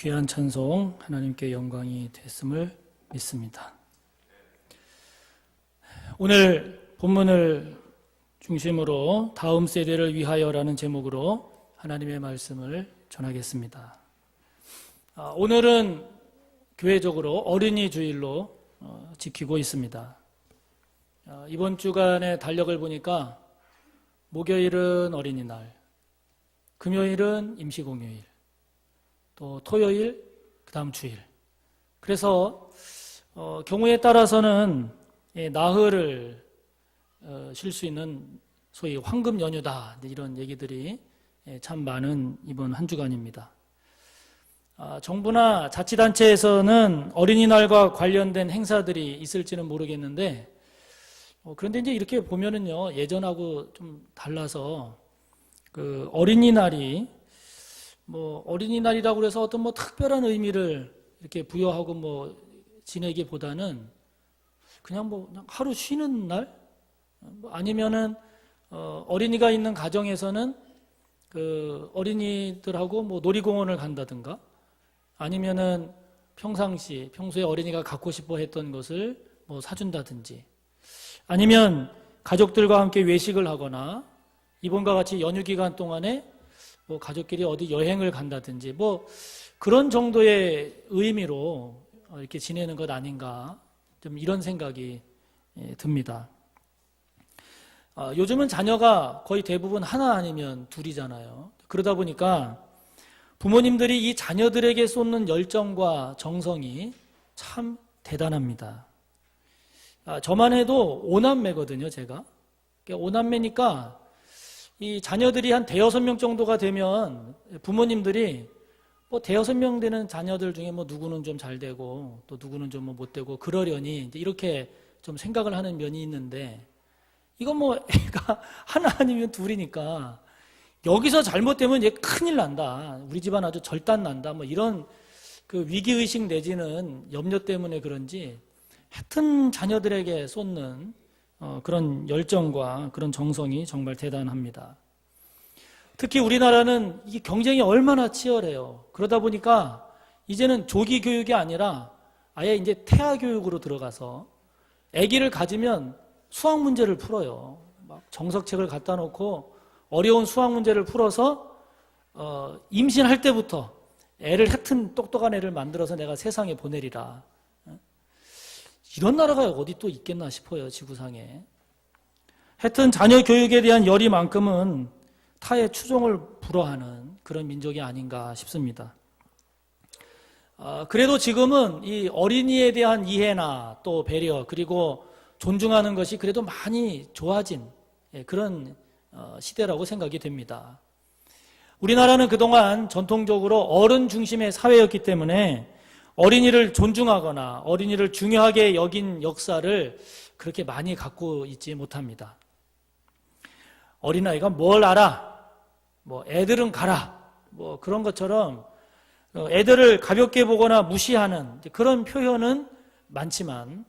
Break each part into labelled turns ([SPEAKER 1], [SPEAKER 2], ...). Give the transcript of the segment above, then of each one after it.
[SPEAKER 1] 귀한 찬송 하나님께 영광이 됐음을 믿습니다. 오늘 본문을 중심으로 다음 세대를 위하여라는 제목으로 하나님의 말씀을 전하겠습니다. 오늘은 교회적으로 어린이 주일로 지키고 있습니다. 이번 주간의 달력을 보니까 목요일은 어린이날, 금요일은 임시공휴일, 또 토요일, 그 다음 주일. 그래서 경우에 따라서는 나흘을 쉴 수 있는 소위 황금 연휴다, 이런 얘기들이 참 많은 이번 한 주간입니다. 정부나 자치단체에서는 어린이날과 관련된 행사들이 있을지는 모르겠는데, 그런데 이제 이렇게 보면은요, 예전하고 좀 달라서 그 어린이날이 어린이날이라고 해서 어떤 특별한 의미를 이렇게 부여하고 지내기보다는 그냥 하루 쉬는 날? 아니면은 어린이가 있는 가정에서는 그 어린이들하고 놀이공원을 간다든가, 아니면은 평소에 어린이가 갖고 싶어 했던 것을 사준다든지, 아니면 가족들과 함께 외식을 하거나 이번과 같이 연휴 기간 동안에 가족끼리 어디 여행을 간다든지 그런 정도의 의미로 이렇게 지내는 것 아닌가, 좀 이런 생각이 듭니다. 요즘은 자녀가 거의 대부분 하나 아니면 둘이잖아요. 그러다 보니까 부모님들이 이 자녀들에게 쏟는 열정과 정성이 참 대단합니다. 저만 해도 5남매거든요, 제가. 5남매니까 이 자녀들이 한 대여섯 명 정도가 되면 부모님들이 대여섯 명 되는 자녀들 중에 누구는 좀 잘 되고 또 누구는 좀 못 되고 그러려니 이렇게 좀 생각을 하는 면이 있는데, 이건 애가 하나 아니면 둘이니까 여기서 잘못되면 얘 큰일 난다, 우리 집안 아주 절단 난다, 이런 그 위기의식 내지는 염려 때문에 그런지 하여튼 자녀들에게 쏟는 그런 열정과 그런 정성이 정말 대단합니다. 특히 우리나라는 이 경쟁이 얼마나 치열해요. 그러다 보니까 이제는 조기 교육이 아니라 아예 이제 태아 교육으로 들어가서 아기를 가지면 수학 문제를 풀어요. 정석책을 갖다 놓고 어려운 수학 문제를 풀어서 임신할 때부터 애를 하여튼 똑똑한 애를 만들어서 내가 세상에 보내리라. 이런 나라가 어디 또 있겠나 싶어요, 지구상에. 하여튼 자녀 교육에 대한 열의만큼은 타의 추종을 불허하는 그런 민족이 아닌가 싶습니다. 그래도 지금은 이 어린이에 대한 이해나 또 배려, 그리고 존중하는 것이 그래도 많이 좋아진 그런 시대라고 생각이 됩니다. 우리나라는 그동안 전통적으로 어른 중심의 사회였기 때문에 어린이를 존중하거나 어린이를 중요하게 여긴 역사를 그렇게 많이 갖고 있지 못합니다. 어린아이가 뭘 알아? 애들은 가라. 그런 것처럼 애들을 가볍게 보거나 무시하는 그런 표현은 많지만,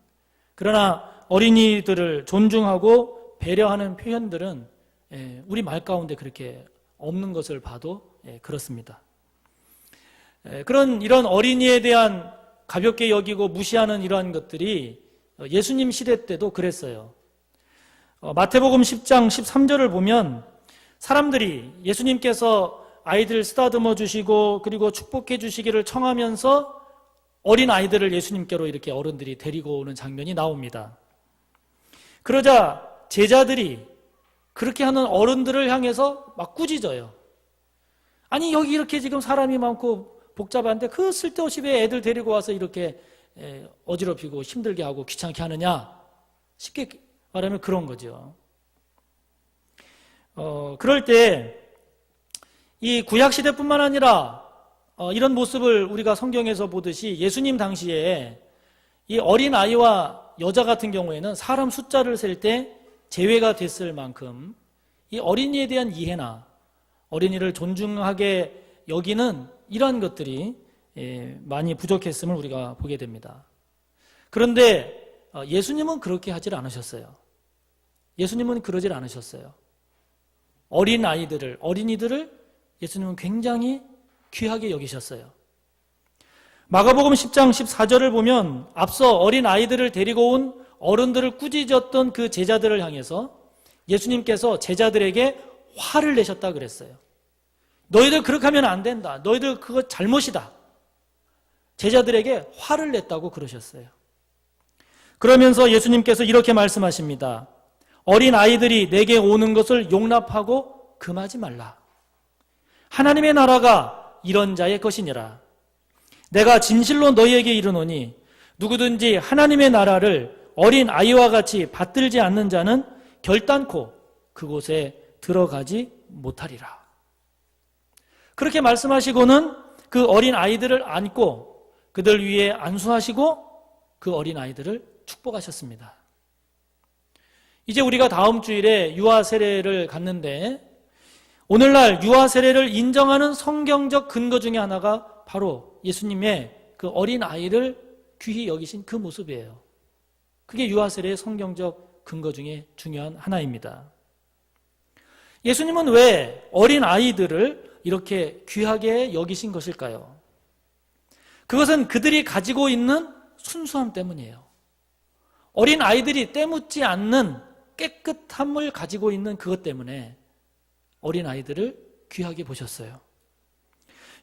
[SPEAKER 1] 그러나 어린이들을 존중하고 배려하는 표현들은 우리 말 가운데 그렇게 없는 것을 봐도 그렇습니다. 이런 어린이에 대한 가볍게 여기고 무시하는 이러한 것들이 예수님 시대 때도 그랬어요. 마태복음 10장 13절을 보면 사람들이 예수님께서 아이들 쓰다듬어 주시고 그리고 축복해 주시기를 청하면서 어린 아이들을 예수님께로 이렇게 어른들이 데리고 오는 장면이 나옵니다. 그러자 제자들이 그렇게 하는 어른들을 향해서 막 꾸짖어요. 아니, 여기 이렇게 지금 사람이 많고 복잡한데 그 쓸데없이 왜 애들 데리고 와서 이렇게 어지럽히고 힘들게 하고 귀찮게 하느냐? 쉽게 말하면 그런 거죠. 그럴 때 이 구약시대뿐만 아니라 이런 모습을 우리가 성경에서 보듯이 예수님 당시에 이 어린아이와 여자 같은 경우에는 사람 숫자를 셀 때 제외가 됐을 만큼 이 어린이에 대한 이해나 어린이를 존중하게 여기는 이러한 것들이 많이 부족했음을 우리가 보게 됩니다. 그런데 예수님은 그렇게 하질 않으셨어요. 예수님은 그러질 않으셨어요. 어린이들을 예수님은 굉장히 귀하게 여기셨어요. 마가복음 10장 14절을 보면 앞서 어린 아이들을 데리고 온 어른들을 꾸짖었던 그 제자들을 향해서 예수님께서 제자들에게 화를 내셨다 그랬어요. 너희들 그렇게 하면 안 된다. 너희들 그거 잘못이다. 제자들에게 화를 냈다고 그러셨어요. 그러면서 예수님께서 이렇게 말씀하십니다. 어린 아이들이 내게 오는 것을 용납하고 금하지 말라. 하나님의 나라가 이런 자의 것이니라. 내가 진실로 너희에게 이르노니 누구든지 하나님의 나라를 어린 아이와 같이 받들지 않는 자는 결단코 그곳에 들어가지 못하리라. 그렇게 말씀하시고는 그 어린 아이들을 안고 그들 위에 안수하시고 그 어린 아이들을 축복하셨습니다. 이제 우리가 다음 주일에 유아 세례를 갖는데 오늘날 유아 세례를 인정하는 성경적 근거 중에 하나가 바로 예수님의 그 어린 아이를 귀히 여기신 그 모습이에요. 그게 유아 세례의 성경적 근거 중에 중요한 하나입니다. 예수님은 왜 어린 아이들을 이렇게 귀하게 여기신 것일까요? 그것은 그들이 가지고 있는 순수함 때문이에요. 어린 아이들이 때묻지 않는 깨끗함을 가지고 있는 그것 때문에 어린 아이들을 귀하게 보셨어요.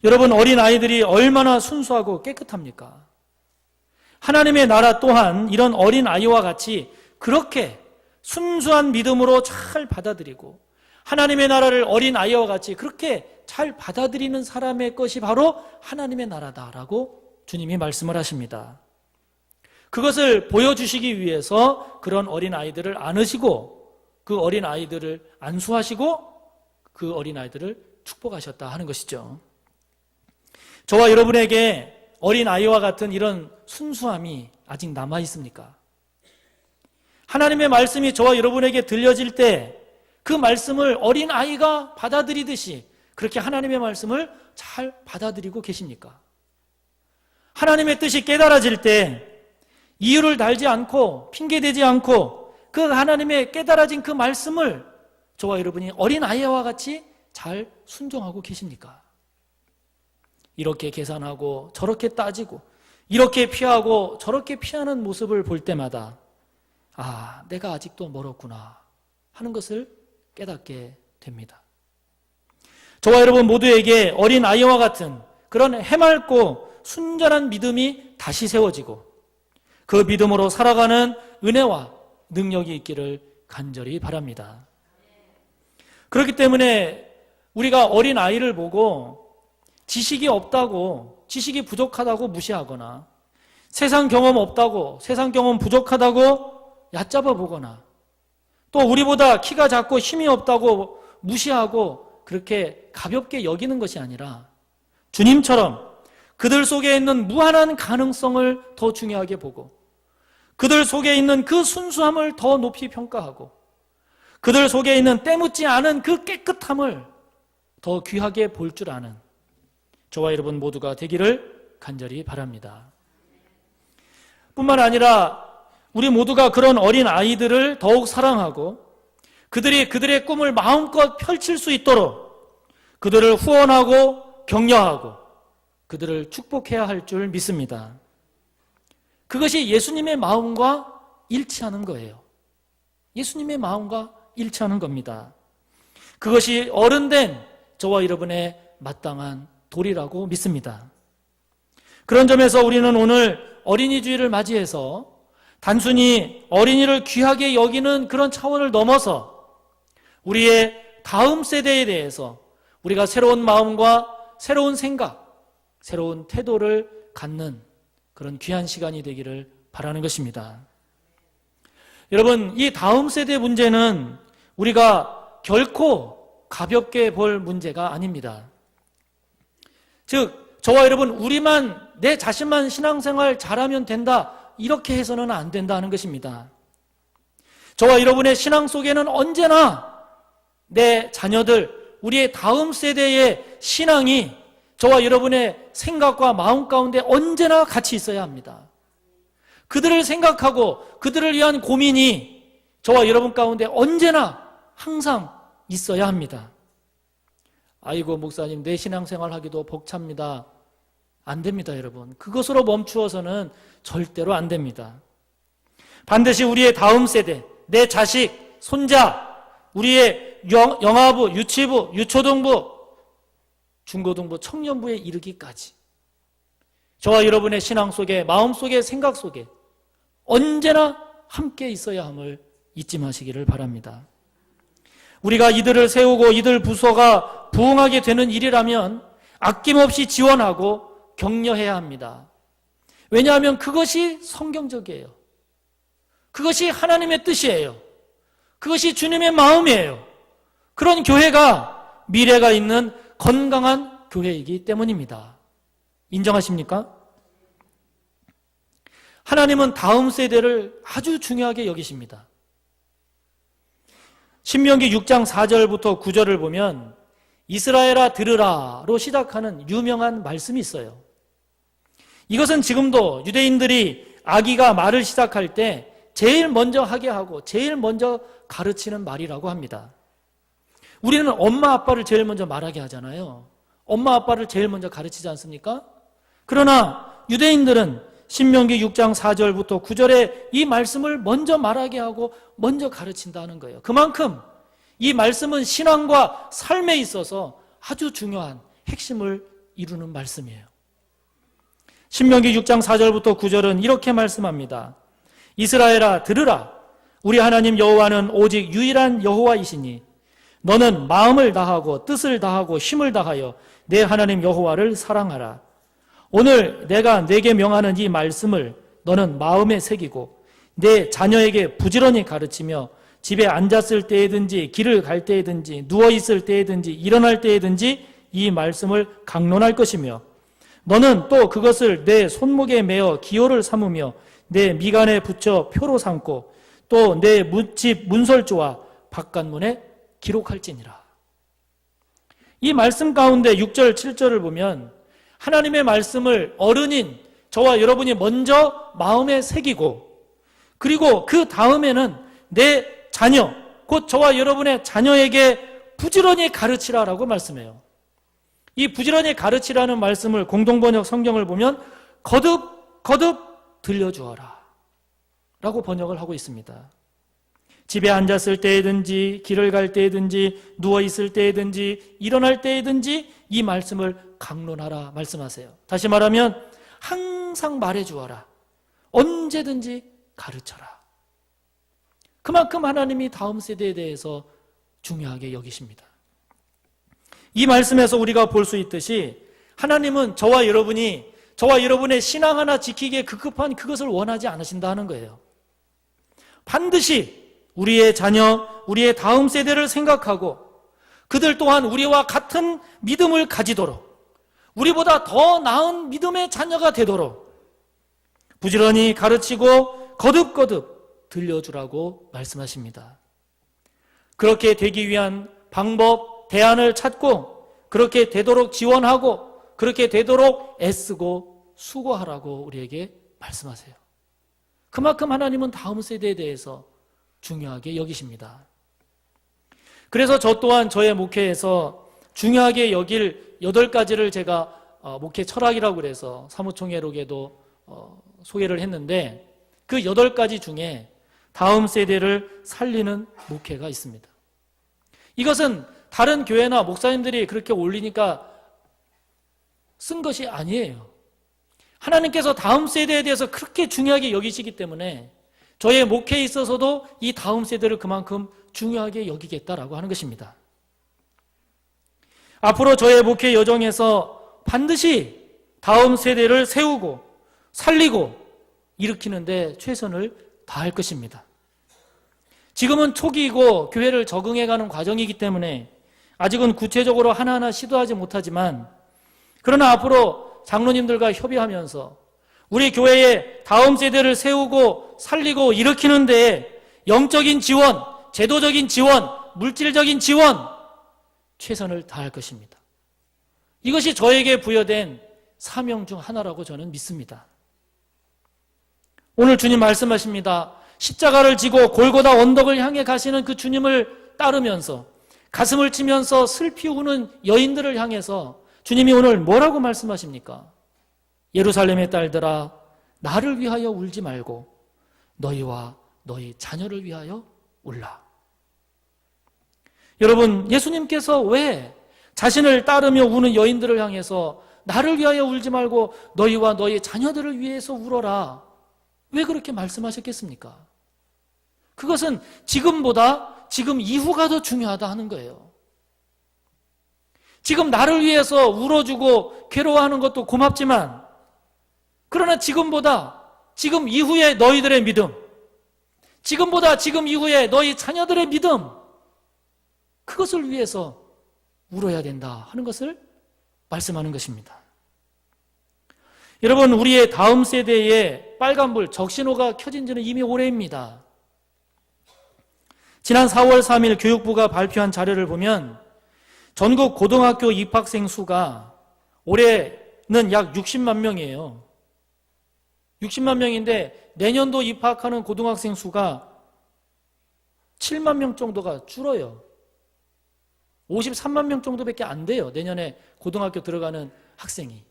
[SPEAKER 1] 여러분, 어린 아이들이 얼마나 순수하고 깨끗합니까? 하나님의 나라 또한 이런 어린 아이와 같이 그렇게 순수한 믿음으로 잘 받아들이고 하나님의 나라를 어린 아이와 같이 그렇게 잘 받아들이는 사람의 것이 바로 하나님의 나라다라고 주님이 말씀을 하십니다. 그것을 보여주시기 위해서 그런 어린 아이들을 안으시고 그 어린 아이들을 안수하시고 그 어린 아이들을 축복하셨다 하는 것이죠. 저와 여러분에게 어린 아이와 같은 이런 순수함이 아직 남아 있습니까? 하나님의 말씀이 저와 여러분에게 들려질 때 그 말씀을 어린 아이가 받아들이듯이 그렇게 하나님의 말씀을 잘 받아들이고 계십니까? 하나님의 뜻이 깨달아질 때 이유를 달지 않고 핑계대지 않고 그 하나님의 깨달아진 그 말씀을 저와 여러분이 어린 아이와 같이 잘 순종하고 계십니까? 이렇게 계산하고 저렇게 따지고 이렇게 피하고 저렇게 피하는 모습을 볼 때마다 아, 내가 아직도 멀었구나 하는 것을 깨닫게 됩니다. 저와 여러분 모두에게 어린 아이와 같은 그런 해맑고 순전한 믿음이 다시 세워지고 그 믿음으로 살아가는 은혜와 능력이 있기를 간절히 바랍니다. 그렇기 때문에 우리가 어린 아이를 보고 지식이 없다고, 지식이 부족하다고 무시하거나 세상 경험 없다고, 세상 경험 부족하다고 얕잡아 보거나 또 우리보다 키가 작고 힘이 없다고 무시하고 그렇게 가볍게 여기는 것이 아니라 주님처럼 그들 속에 있는 무한한 가능성을 더 중요하게 보고 그들 속에 있는 그 순수함을 더 높이 평가하고 그들 속에 있는 때묻지 않은 그 깨끗함을 더 귀하게 볼 줄 아는 저와 여러분 모두가 되기를 간절히 바랍니다. 뿐만 아니라 우리 모두가 그런 어린 아이들을 더욱 사랑하고 그들이 그들의 꿈을 마음껏 펼칠 수 있도록 그들을 후원하고 격려하고 그들을 축복해야 할 줄 믿습니다. 그것이 예수님의 마음과 일치하는 거예요. 예수님의 마음과 일치하는 겁니다. 그것이 어른된 저와 여러분의 마땅한 도리라고 믿습니다. 그런 점에서 우리는 오늘 어린이 주일을 맞이해서 단순히 어린이를 귀하게 여기는 그런 차원을 넘어서 우리의 다음 세대에 대해서 우리가 새로운 마음과 새로운 생각, 새로운 태도를 갖는 그런 귀한 시간이 되기를 바라는 것입니다. 여러분, 이 다음 세대 문제는 우리가 결코 가볍게 볼 문제가 아닙니다. 즉, 저와 여러분, 우리만, 내 자신만 신앙생활 잘하면 된다, 이렇게 해서는 안 된다는 것입니다. 저와 여러분의 신앙 속에는 언제나 내 자녀들, 우리의 다음 세대의 신앙이 저와 여러분의 생각과 마음 가운데 언제나 같이 있어야 합니다. 그들을 생각하고 그들을 위한 고민이 저와 여러분 가운데 언제나 항상 있어야 합니다. 아이고 목사님 내 신앙생활 하기도 벅찹니다. 안 됩니다, 여러분. 그것으로 멈추어서는 절대로 안 됩니다. 반드시 우리의 다음 세대, 내 자식, 손자, 우리의 영아부, 유치부, 유초등부, 중고등부, 청년부에 이르기까지 저와 여러분의 신앙 속에, 마음 속에, 생각 속에 언제나 함께 있어야 함을 잊지 마시기를 바랍니다. 우리가 이들을 세우고 이들 부서가 부흥하게 되는 일이라면 아낌없이 지원하고 격려해야 합니다. 왜냐하면 그것이 성경적이에요. 그것이 하나님의 뜻이에요. 그것이 주님의 마음이에요. 그런 교회가 미래가 있는 건강한 교회이기 때문입니다. 인정하십니까? 하나님은 다음 세대를 아주 중요하게 여기십니다. 신명기 6장 4절부터 9절을 보면 이스라엘아 들으라로 시작하는 유명한 말씀이 있어요. 이것은 지금도 유대인들이 아기가 말을 시작할 때 제일 먼저 하게 하고 제일 먼저 가르치는 말이라고 합니다. 우리는 엄마 아빠를 제일 먼저 말하게 하잖아요. 엄마 아빠를 제일 먼저 가르치지 않습니까? 그러나 유대인들은 신명기 6장 4절부터 9절에 이 말씀을 먼저 말하게 하고 먼저 가르친다는 거예요. 그만큼 이 말씀은 신앙과 삶에 있어서 아주 중요한 핵심을 이루는 말씀이에요. 신명기 6장 4절부터 9절은 이렇게 말씀합니다. 이스라엘아 들으라. 우리 하나님 여호와는 오직 유일한 여호와이시니 너는 마음을 다하고 뜻을 다하고 힘을 다하여 내 하나님 여호와를 사랑하라. 오늘 내가 내게 명하는 이 말씀을 너는 마음에 새기고 내 자녀에게 부지런히 가르치며 집에 앉았을 때에든지 길을 갈 때에든지 누워있을 때에든지 일어날 때에든지 이 말씀을 강론할 것이며 너는 또 그것을 내 손목에 매어 기호를 삼으며 내 미간에 붙여 표로 삼고 또 내 집 문설주와 바깥문에 기록할지니라. 이 말씀 가운데 6절 7절을 보면 하나님의 말씀을 어른인 저와 여러분이 먼저 마음에 새기고 그리고 그 다음에는 내 자녀, 곧 저와 여러분의 자녀에게 부지런히 가르치라라고 말씀해요. 이 부지런히 가르치라는 말씀을 공동번역 성경을 보면 거듭 들려주어라 라고 번역을 하고 있습니다. 집에 앉았을 때에든지 길을 갈 때에든지 누워있을 때에든지 일어날 때에든지 이 말씀을 강론하라 말씀하세요. 다시 말하면 항상 말해주어라. 언제든지 가르쳐라. 그만큼 하나님이 다음 세대에 대해서 중요하게 여기십니다. 이 말씀에서 우리가 볼 수 있듯이 하나님은 저와 여러분의 신앙 하나 지키기에 급급한 그것을 원하지 않으신다는 거예요. 반드시 우리의 자녀, 우리의 다음 세대를 생각하고 그들 또한 우리와 같은 믿음을 가지도록 우리보다 더 나은 믿음의 자녀가 되도록 부지런히 가르치고 거듭 들려주라고 말씀하십니다. 그렇게 되기 위한 방법, 대안을 찾고 그렇게 되도록 지원하고 그렇게 되도록 애쓰고 수고하라고 우리에게 말씀하세요. 그만큼 하나님은 다음 세대에 대해서 중요하게 여기십니다. 그래서 저 또한 저의 목회에서 중요하게 여길 8가지를 제가 목회 철학이라고 그래서 사무총회록에도 소개를 했는데 그 8가지 중에 다음 세대를 살리는 목회가 있습니다. 이것은 다른 교회나 목사님들이 그렇게 올리니까 쓴 것이 아니에요. 하나님께서 다음 세대에 대해서 그렇게 중요하게 여기시기 때문에 저의 목회에 있어서도 이 다음 세대를 그만큼 중요하게 여기겠다라고 하는 것입니다. 앞으로 저의 목회 여정에서 반드시 다음 세대를 세우고 살리고 일으키는데 최선을 다할 것입니다. 지금은 초기이고 교회를 적응해가는 과정이기 때문에 아직은 구체적으로 하나하나 시도하지 못하지만 그러나 앞으로 장로님들과 협의하면서 우리 교회의 다음 세대를 세우고 살리고 일으키는 데에 영적인 지원, 제도적인 지원, 물질적인 지원 최선을 다할 것입니다. 이것이 저에게 부여된 사명 중 하나라고 저는 믿습니다. 오늘 주님 말씀하십니다. 십자가를 지고 골고다 언덕을 향해 가시는 그 주님을 따르면서 가슴을 치면서 슬피 우는 여인들을 향해서 주님이 오늘 뭐라고 말씀하십니까? 예루살렘의 딸들아, 나를 위하여 울지 말고 너희와 너희 자녀를 위하여 울라. 여러분, 예수님께서 왜 자신을 따르며 우는 여인들을 향해서 나를 위하여 울지 말고 너희와 너희 자녀들을 위해서 울어라, 왜 그렇게 말씀하셨겠습니까? 그것은 지금보다 지금 이후가 더 중요하다 하는 거예요. 지금 나를 위해서 울어주고 괴로워하는 것도 고맙지만, 그러나 지금보다 지금 이후의 너희들의 믿음, 지금보다 지금 이후에 너희 자녀들의 믿음, 그것을 위해서 울어야 된다 하는 것을 말씀하는 것입니다. 여러분, 우리의 다음 세대에 빨간불, 적신호가 켜진 지는 이미 오래입니다. 지난 4월 3일 교육부가 발표한 자료를 보면 전국 고등학교 입학생 수가 올해는 약 60만 명이에요. 60만 명인데 내년도 입학하는 고등학생 수가 7만 명 정도가 줄어요. 53만 명 정도밖에 안 돼요. 내년에 고등학교 들어가는 학생이.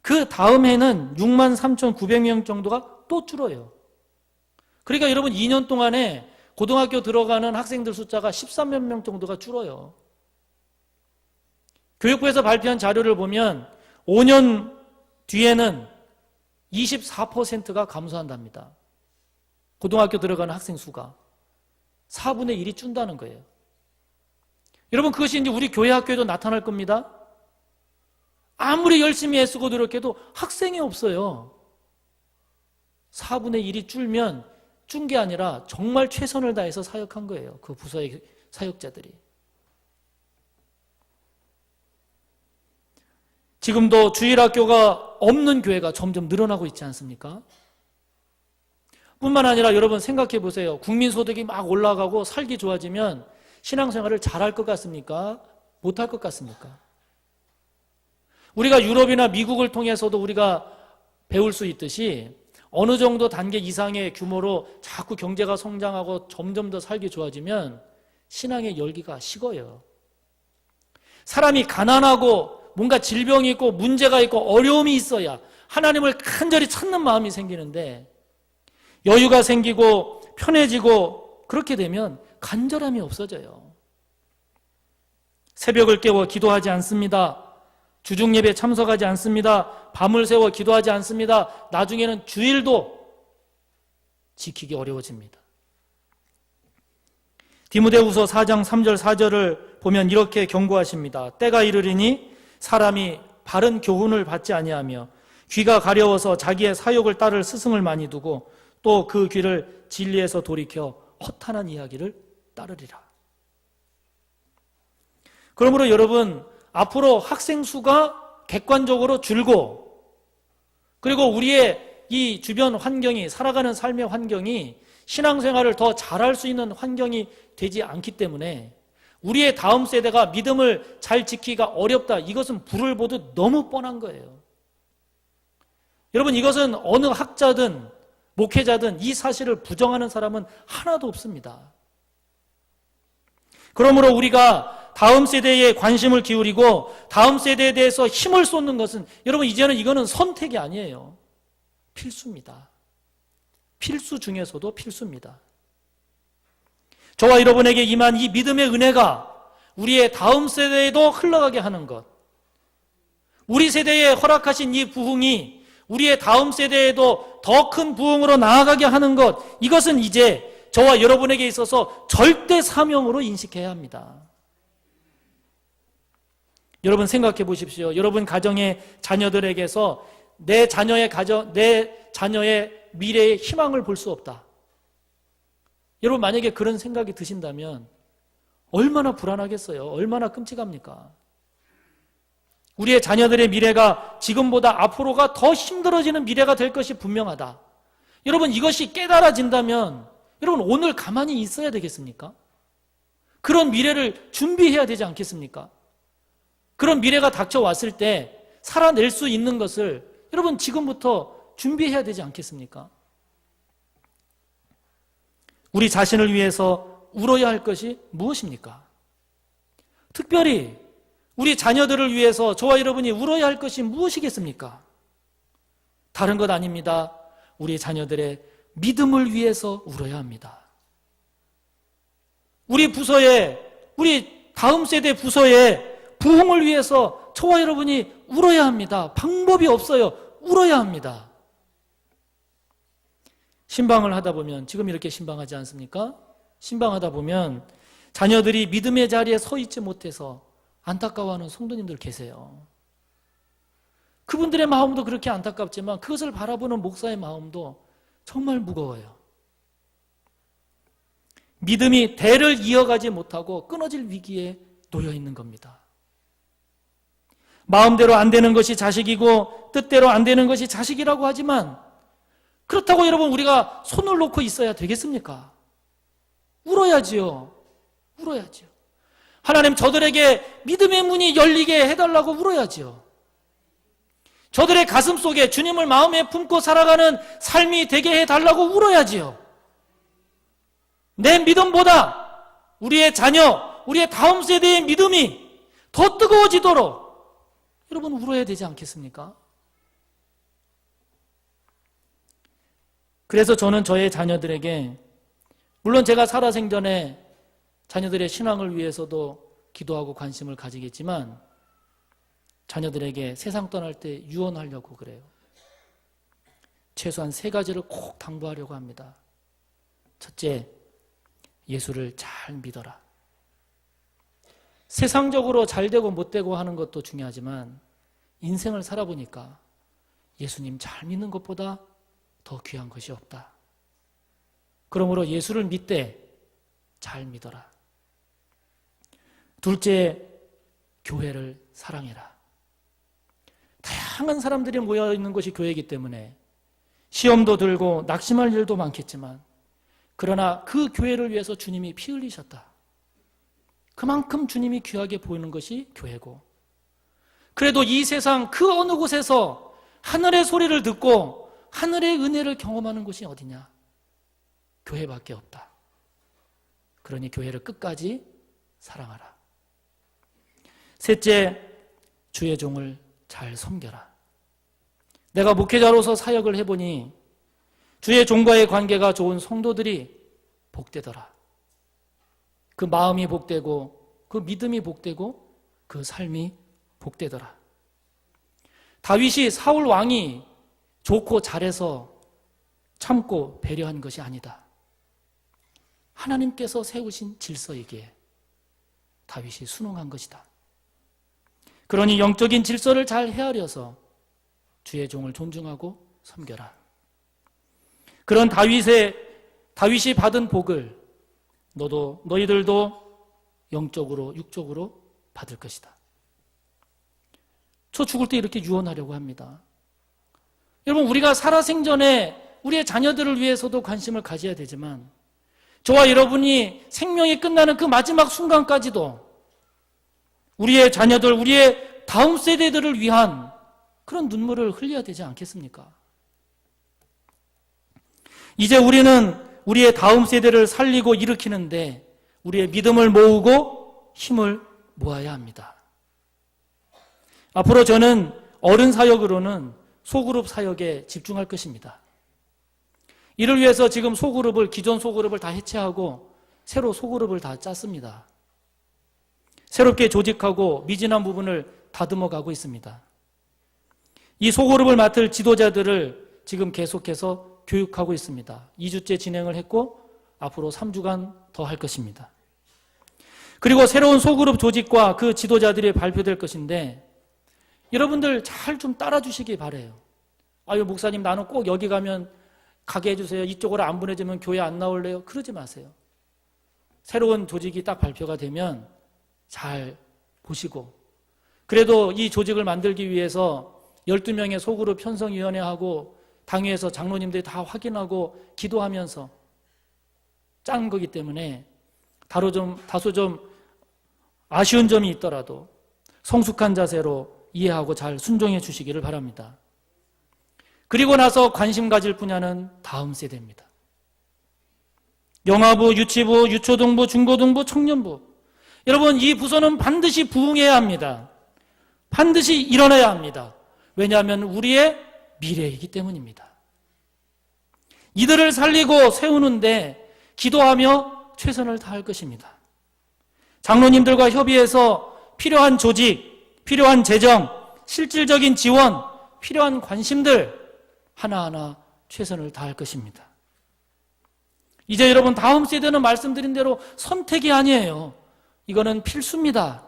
[SPEAKER 1] 그 다음 해는 6만 3,900명 정도가 또 줄어요. 그러니까 여러분, 2년 동안에 고등학교 들어가는 학생들 숫자가 13만 명 정도가 줄어요. 교육부에서 발표한 자료를 보면 5년 뒤에는 24%가 감소한답니다. 고등학교 들어가는 학생 수가 4분의 1이 준다는 거예요. 여러분, 그것이 이제 우리 교회 학교에도 나타날 겁니다. 아무리 열심히 애쓰고 노력해도 학생이 없어요. 4분의 1이 줄면 준 게 아니라 정말 최선을 다해서 사역한 거예요. 그 부서의 사역자들이. 지금도 주일학교가 없는 교회가 점점 늘어나고 있지 않습니까? 뿐만 아니라 여러분 생각해 보세요. 국민소득이 막 올라가고 살기 좋아지면 신앙생활을 잘할 것 같습니까? 못할 것 같습니까? 우리가 유럽이나 미국을 통해서도 우리가 배울 수 있듯이 어느 정도 단계 이상의 규모로 자꾸 경제가 성장하고 점점 더 살기 좋아지면 신앙의 열기가 식어요. 사람이 가난하고 뭔가 질병이 있고 문제가 있고 어려움이 있어야 하나님을 간절히 찾는 마음이 생기는데, 여유가 생기고 편해지고 그렇게 되면 간절함이 없어져요. 새벽을 깨워 기도하지 않습니다. 주중예배 참석하지 않습니다. 밤을 새워 기도하지 않습니다. 나중에는 주일도 지키기 어려워집니다. 디모데후서 4장 3절 4절을 보면 이렇게 경고하십니다. 때가 이르리니 사람이 바른 교훈을 받지 아니하며 귀가 가려워서 자기의 사욕을 따를 스승을 많이 두고 또 그 귀를 진리에서 돌이켜 허탄한 이야기를 따르리라. 그러므로 여러분, 앞으로 학생 수가 객관적으로 줄고, 그리고 우리의 이 주변 환경이, 살아가는 삶의 환경이 신앙생활을 더 잘할 수 있는 환경이 되지 않기 때문에 우리의 다음 세대가 믿음을 잘 지키기가 어렵다, 이것은 불을 보듯 너무 뻔한 거예요. 여러분, 이것은 어느 학자든 목회자든 이 사실을 부정하는 사람은 하나도 없습니다. 그러므로 우리가 다음 세대에 관심을 기울이고 다음 세대에 대해서 힘을 쏟는 것은, 여러분, 이제는 이거는 선택이 아니에요. 필수입니다. 필수 중에서도 필수입니다. 저와 여러분에게 임한 이 믿음의 은혜가 우리의 다음 세대에도 흘러가게 하는 것, 우리 세대에 허락하신 이 부흥이 우리의 다음 세대에도 더 큰 부흥으로 나아가게 하는 것, 이것은 이제 저와 여러분에게 있어서 절대 사명으로 인식해야 합니다. 여러분 생각해 보십시오. 여러분 가정의 자녀들에게서 내 자녀의 미래의 희망을 볼 수 없다. 여러분 만약에 그런 생각이 드신다면 얼마나 불안하겠어요? 얼마나 끔찍합니까? 우리의 자녀들의 미래가 지금보다 앞으로가 더 힘들어지는 미래가 될 것이 분명하다. 여러분, 이것이 깨달아진다면 여러분 오늘 가만히 있어야 되겠습니까? 그런 미래를 준비해야 되지 않겠습니까? 그런 미래가 닥쳐왔을 때 살아낼 수 있는 것을 여러분 지금부터 준비해야 되지 않겠습니까? 우리 자신을 위해서 울어야 할 것이 무엇입니까? 특별히 우리 자녀들을 위해서 저와 여러분이 울어야 할 것이 무엇이겠습니까? 다른 것 아닙니다. 우리 자녀들의 믿음을 위해서 울어야 합니다. 우리 부서에, 우리 다음 세대 부서에 부흥을 위해서 저와 여러분이 울어야 합니다. 방법이 없어요. 울어야 합니다. 신방을 하다 보면, 지금 이렇게 신방하지 않습니까? 신방하다 보면 자녀들이 믿음의 자리에 서 있지 못해서 안타까워하는 성도님들 계세요. 그분들의 마음도 그렇게 안타깝지만 그것을 바라보는 목사의 마음도 정말 무거워요. 믿음이 대를 이어가지 못하고 끊어질 위기에 놓여 있는 겁니다. 마음대로 안 되는 것이 자식이고 뜻대로 안 되는 것이 자식이라고 하지만 그렇다고 여러분 우리가 손을 놓고 있어야 되겠습니까? 울어야지요. 울어야지요. 하나님 저들에게 믿음의 문이 열리게 해달라고 울어야지요. 저들의 가슴 속에 주님을 마음에 품고 살아가는 삶이 되게 해달라고 울어야지요. 내 믿음보다 우리의 자녀, 우리의 다음 세대의 믿음이 더 뜨거워지도록 여러분 울어야 되지 않겠습니까? 그래서 저는 저의 자녀들에게, 물론 제가 살아생전에 자녀들의 신앙을 위해서도 기도하고 관심을 가지겠지만 자녀들에게 세상 떠날 때 유언하려고 그래요. 최소한 3가지를 꼭 당부하려고 합니다. 첫째, 예수를 잘 믿어라. 세상적으로 잘 되고 못 되고 하는 것도 중요하지만 인생을 살아보니까 예수님 잘 믿는 것보다 더 귀한 것이 없다. 그러므로 예수를 믿되 잘 믿어라. 둘째, 교회를 사랑해라. 다양한 사람들이 모여있는 것이 교회이기 때문에 시험도 들고 낙심할 일도 많겠지만 그러나 그 교회를 위해서 주님이 피 흘리셨다. 그만큼 주님이 귀하게 보이는 것이 교회고, 그래도 이 세상 그 어느 곳에서 하늘의 소리를 듣고 하늘의 은혜를 경험하는 곳이 어디냐? 교회밖에 없다. 그러니 교회를 끝까지 사랑하라. 셋째, 주의 종을 잘 섬겨라. 내가 목회자로서 사역을 해보니 주의 종과의 관계가 좋은 성도들이 복되더라. 그 마음이 복되고 그 믿음이 복되고 그 삶이 복되더라. 다윗이 사울 왕이 좋고 잘해서 참고 배려한 것이 아니다. 하나님께서 세우신 질서이기에 다윗이 순응한 것이다. 그러니 영적인 질서를 잘 헤아려서 주의 종을 존중하고 섬겨라. 그런 다윗이 받은 복을 너희들도 영적으로 육적으로 받을 것이다. 저 죽을 때 이렇게 유언하려고 합니다. 여러분, 우리가 살아생전에 우리의 자녀들을 위해서도 관심을 가져야 되지만 저와 여러분이 생명이 끝나는 그 마지막 순간까지도 우리의 자녀들, 우리의 다음 세대들을 위한 그런 눈물을 흘려야 되지 않겠습니까? 이제 우리는 우리의 다음 세대를 살리고 일으키는데 우리의 믿음을 모으고 힘을 모아야 합니다. 앞으로 저는 어른 사역으로는 소그룹 사역에 집중할 것입니다. 이를 위해서 지금 기존 소그룹을 다 해체하고 새로 소그룹을 다 짰습니다. 새롭게 조직하고 미진한 부분을 다듬어 가고 있습니다. 이 소그룹을 맡을 지도자들을 지금 계속해서 교육하고 있습니다. 2주째 진행을 했고 앞으로 3주간 더 할 것입니다. 그리고 새로운 소그룹 조직과 그 지도자들이 발표될 것인데 여러분들 잘 좀 따라주시기 바라요. 아유, 목사님 나는 꼭 여기 가면 가게 해주세요. 이쪽으로 안 보내주면 교회 안 나올래요. 그러지 마세요. 새로운 조직이 딱 발표가 되면 잘 보시고, 그래도 이 조직을 만들기 위해서 12명의 소그룹 편성위원회하고 당회에서 장로님들이 다 확인하고 기도하면서 짠 거기 때문에 다소 좀 아쉬운 점이 있더라도 성숙한 자세로 이해하고 잘 순종해 주시기를 바랍니다. 그리고 나서 관심 가질 분야는 다음 세대입니다. 영아부, 유치부, 유초등부, 중고등부, 청년부, 여러분, 이 부서는 반드시 부흥해야 합니다. 반드시 일어나야 합니다. 왜냐하면 우리의 미래이기 때문입니다. 이들을 살리고 세우는데 기도하며 최선을 다할 것입니다. 장로님들과 협의해서 필요한 조직, 필요한 재정, 실질적인 지원, 필요한 관심들 하나하나 최선을 다할 것입니다. 이제 여러분, 다음 세대는 말씀드린 대로 선택이 아니에요. 이거는 필수입니다.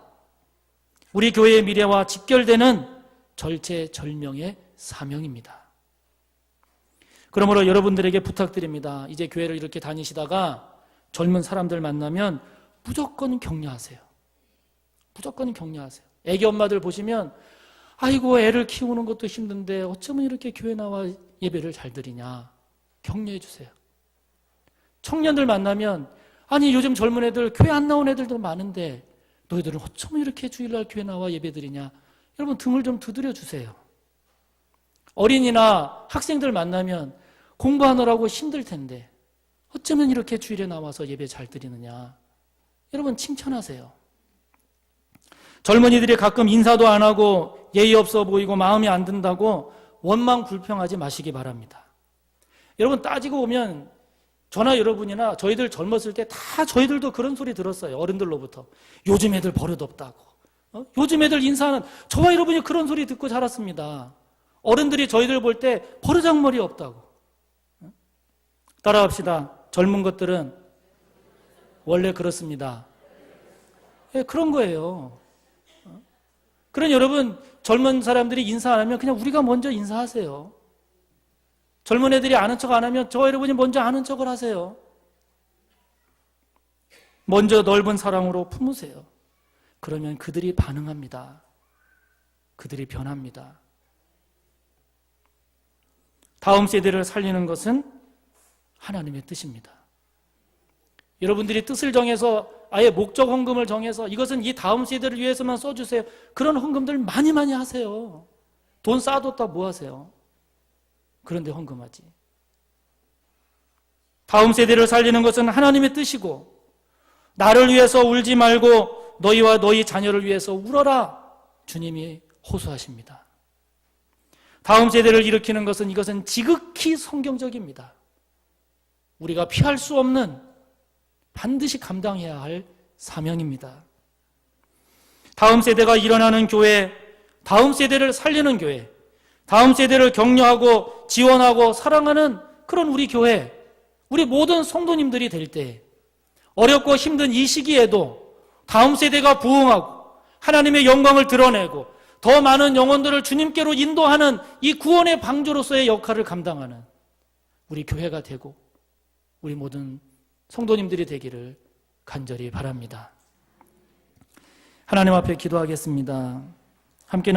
[SPEAKER 1] 우리 교회의 미래와 직결되는 절체절명의 사명입니다. 그러므로 여러분들에게 부탁드립니다. 이제 교회를 이렇게 다니시다가 젊은 사람들 만나면 무조건 격려하세요. 무조건 격려하세요. 애기 엄마들 보시면 아이고, 애를 키우는 것도 힘든데 어쩌면 이렇게 교회 나와 예배를 잘 드리냐. 격려해 주세요. 청년들 만나면 아니, 요즘 젊은 애들 교회 안 나온 애들도 많은데 너희들은 어쩌면 이렇게 주일날 교회 나와 예배 드리냐. 여러분, 등을 좀 두드려 주세요. 어린이나 학생들 만나면 공부하느라고 힘들 텐데 어쩌면 이렇게 주일에 나와서 예배 잘 드리느냐. 여러분, 칭찬하세요. 젊은이들이 가끔 인사도 안 하고 예의 없어 보이고 마음이 안 든다고 원망 불평하지 마시기 바랍니다. 여러분, 따지고 보면 저나 여러분이나 저희들 젊었을 때 다 저희들도 그런 소리 들었어요. 어른들로부터. 요즘 애들 버릇없다고. 요즘 애들 인사하는, 저와 여러분이 그런 소리 듣고 자랐습니다. 어른들이 저희들 볼 때 버르장머리 없다고. 따라합시다. 젊은 것들은 원래 그렇습니다. 네, 그런 거예요. 그런 여러분, 젊은 사람들이 인사 안 하면 그냥 우리가 먼저 인사하세요. 젊은 애들이 아는 척 안 하면 저와 여러분이 먼저 아는 척을 하세요. 먼저 넓은 사랑으로 품으세요. 그러면 그들이 반응합니다. 그들이 변합니다. 다음 세대를 살리는 것은 하나님의 뜻입니다. 여러분들이 뜻을 정해서 아예 목적 헌금을 정해서 이것은 이 다음 세대를 위해서만 써주세요. 그런 헌금들 많이 하세요. 돈 쌓아뒀다 뭐 하세요? 그런데 헌금하지. 다음 세대를 살리는 것은 하나님의 뜻이고, 나를 위해서 울지 말고 너희와 너희 자녀를 위해서 울어라. 주님이 호소하십니다. 다음 세대를 일으키는 것은 이것은 지극히 성경적입니다. 우리가 피할 수 없는 반드시 감당해야 할 사명입니다. 다음 세대가 일어나는 교회, 다음 세대를 살리는 교회, 다음 세대를 격려하고 지원하고 사랑하는 그런 우리 교회, 우리 모든 성도님들이 될 때 어렵고 힘든 이 시기에도 다음 세대가 부흥하고 하나님의 영광을 드러내고 더 많은 영혼들을 주님께로 인도하는 이 구원의 방주로서의 역할을 감당하는 우리 교회가 되고 우리 모든 성도님들이 되기를 간절히 바랍니다. 하나님 앞에 기도하겠습니다. 함께